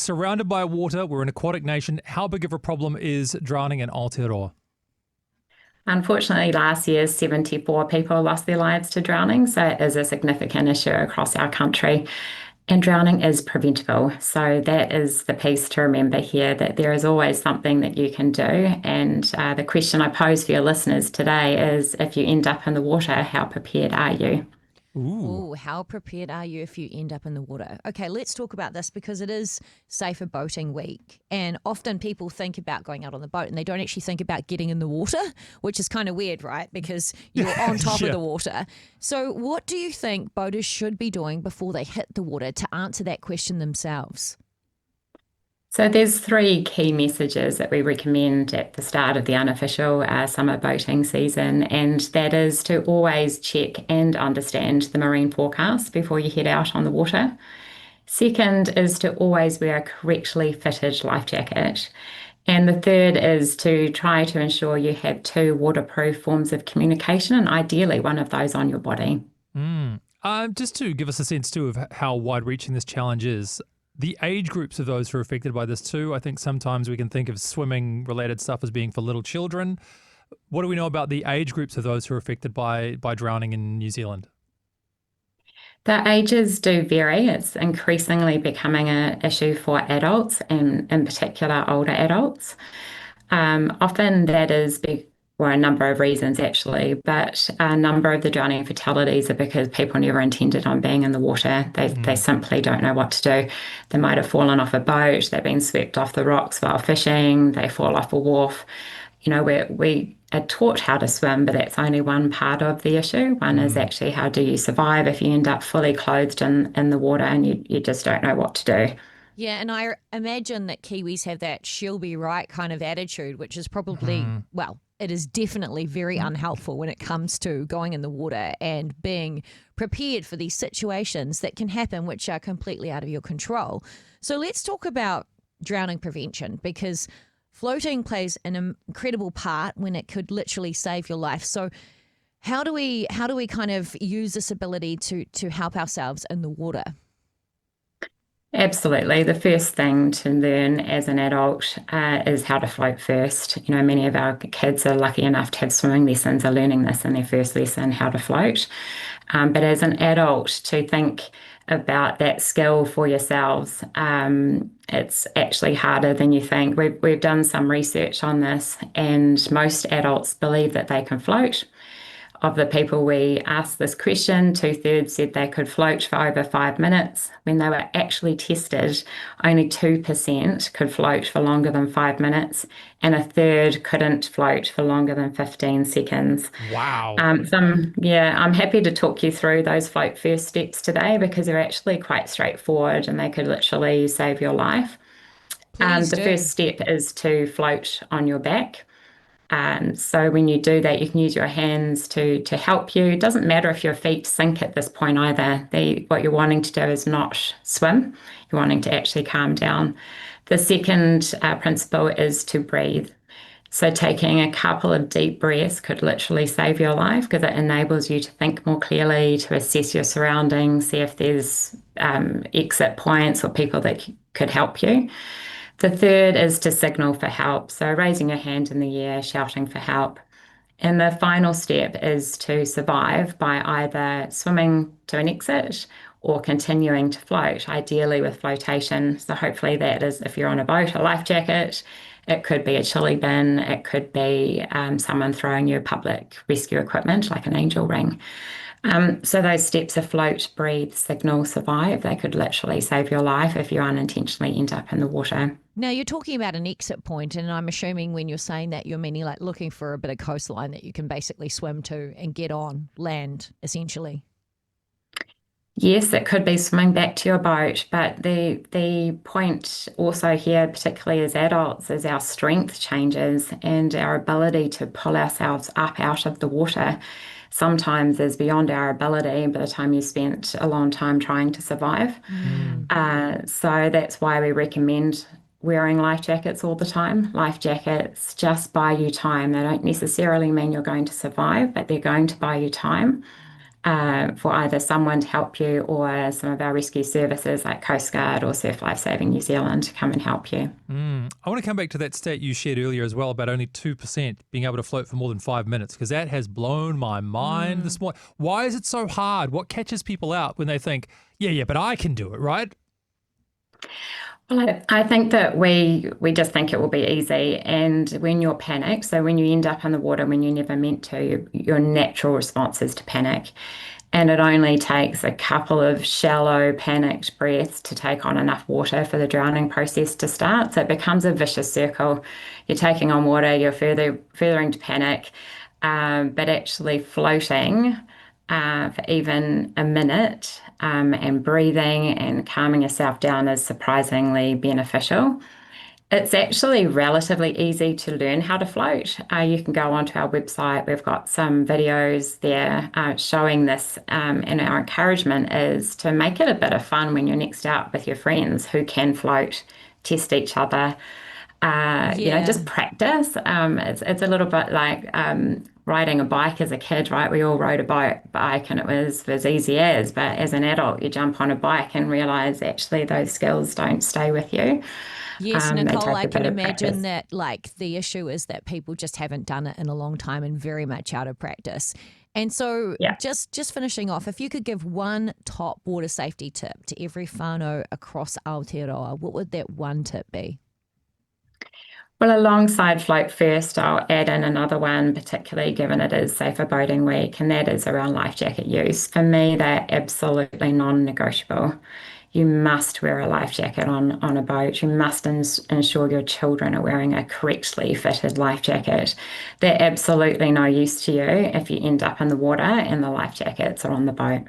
surrounded by water. We're an aquatic nation. How big of a problem is drowning in Aotearoa? Unfortunately, last year, 74 people lost their lives to drowning, so it is a significant issue across our country. And drowning is preventable. So that is the piece to remember here, that there is always something that you can do. And the question I pose for your listeners today is, if you end up in the water, how prepared are you? Ooh. Oh, how prepared are you if you end up in the water? Okay, let's talk about this because it is Safer Boating Week. And often people think about going out on the boat and they don't actually think about getting in the water, which is kind of weird, right? Because you're on top of Yeah. the water. So, what do you think boaters should be doing before they hit the water to answer that question themselves? So there's three key messages that we recommend at the start of the unofficial summer boating season, and that is to always check and understand the marine forecast before you head out on the water. Second is to always wear a correctly fitted life jacket. And the third is to try to ensure you have two waterproof forms of communication, and ideally one of those on your body. Just to give us a sense too of how wide-reaching this challenge is, the age groups of those who are affected by this too. I think sometimes we can think of swimming-related stuff as being for little children. What do we know about the age groups of those who are affected by drowning in New Zealand? The ages do vary. It's increasingly becoming an issue for adults, and in particular older adults. Often that is for a number of reasons, actually, but a number of the drowning fatalities are because people never intended on being in the water. They simply don't know what to do. They might have fallen off a boat, they've been swept off the rocks while fishing, they fall off a wharf. We are taught how to swim, but that's only one part of the issue. One is actually, how do you survive if you end up fully clothed in the water and you just don't know what to do. Yeah, and I imagine that Kiwis have that she'll be right kind of attitude, which is probably, well, it is definitely very unhelpful when it comes to going in the water and being prepared for these situations that can happen, which are completely out of your control. So let's talk about drowning prevention, because floating plays an incredible part when it could literally save your life. So how do we kind of use this ability to help ourselves in the water? Absolutely. The first thing to learn as an adult is how to float first. Many of our kids are lucky enough to have swimming lessons, are learning this in their first lesson, how to float. But as an adult, to think about that skill for yourselves, it's actually harder than you think. We've done some research on this, and most adults believe that they can float. Of the people we asked this question, two-thirds said they could float for over 5 minutes. When they were actually tested, only 2% could float for longer than 5 minutes, and a third couldn't float for longer than 15 seconds. Wow. I'm happy to talk you through those float first steps today, because they're actually quite straightforward and they could literally save your life. Please The do. first step is to float on your back. So when you do that, you can use your hands to help you. It doesn't matter if your feet sink at this point either. What you're wanting to do is not swim. You're wanting to actually calm down. The second principle is to breathe. So taking a couple of deep breaths could literally save your life, because it enables you to think more clearly, to assess your surroundings, see if there's exit points or people that could help you. The third is to signal for help. So raising your hand in the air, shouting for help. And the final step is to survive by either swimming to an exit or continuing to float, ideally with flotation. So hopefully that is, if you're on a boat, a life jacket. It could be a chili bin. It could be someone throwing you public rescue equipment like an angel ring. So those steps are float, breathe, signal, survive. They could literally save your life if you unintentionally end up in the water. Now, you're talking about an exit point, and I'm assuming when you're saying that, you're meaning like looking for a bit of coastline that you can basically swim to and get on land, essentially. Yes, it could be swimming back to your boat, but the point also here, particularly as adults, is our strength changes, and our ability to pull ourselves up out of the water sometimes is beyond our ability by the time you spent a long time trying to survive. So that's why we recommend wearing life jackets all the time. Life jackets just buy you time. They don't necessarily mean you're going to survive, but they're going to buy you time. for either someone to help you or some of our rescue services like Coast Guard or Surf Life Saving New Zealand to come and help you. I want to come back to that stat you shared earlier as well about only 2% being able to float for more than 5 minutes, because that has blown my mind this morning. Why is it so hard? What catches people out when they think, yeah, but I can do it, right? Well, I think that we just think it will be easy. And when you're panicked, so when you end up in the water when you never meant to, your natural response is to panic. And it only takes a couple of shallow, panicked breaths to take on enough water for the drowning process to start. So it becomes a vicious circle. You're taking on water, you're furthering to panic, but actually floating for even a minute and breathing and calming yourself down is surprisingly beneficial. It's actually relatively easy to learn how to float. You can go onto our website. We've got some videos there showing this, and our encouragement is to make it a bit of fun when you're next out with your friends who can float, test each other. Just practice. It's a little bit like riding a bike as a kid, right? We all rode a bike and it was as easy as, but as an adult, you jump on a bike and realize actually those skills don't stay with you. Yes, They Nicole, take I a can bit of imagine practice. that like the issue is that people just haven't done it in a long time and very much out of practice. And so Yeah. just finishing off, if you could give one top water safety tip to every whānau across Aotearoa, what would that one tip be? Well, alongside Float First, I'll add in another one, particularly given it is Safer Boating Week, and that is around life jacket use. For me, they're absolutely non-negotiable. You must wear a life jacket on a boat. You must ensure your children are wearing a correctly fitted life jacket. They're absolutely no use to you if you end up in the water and the life jackets are on the boat.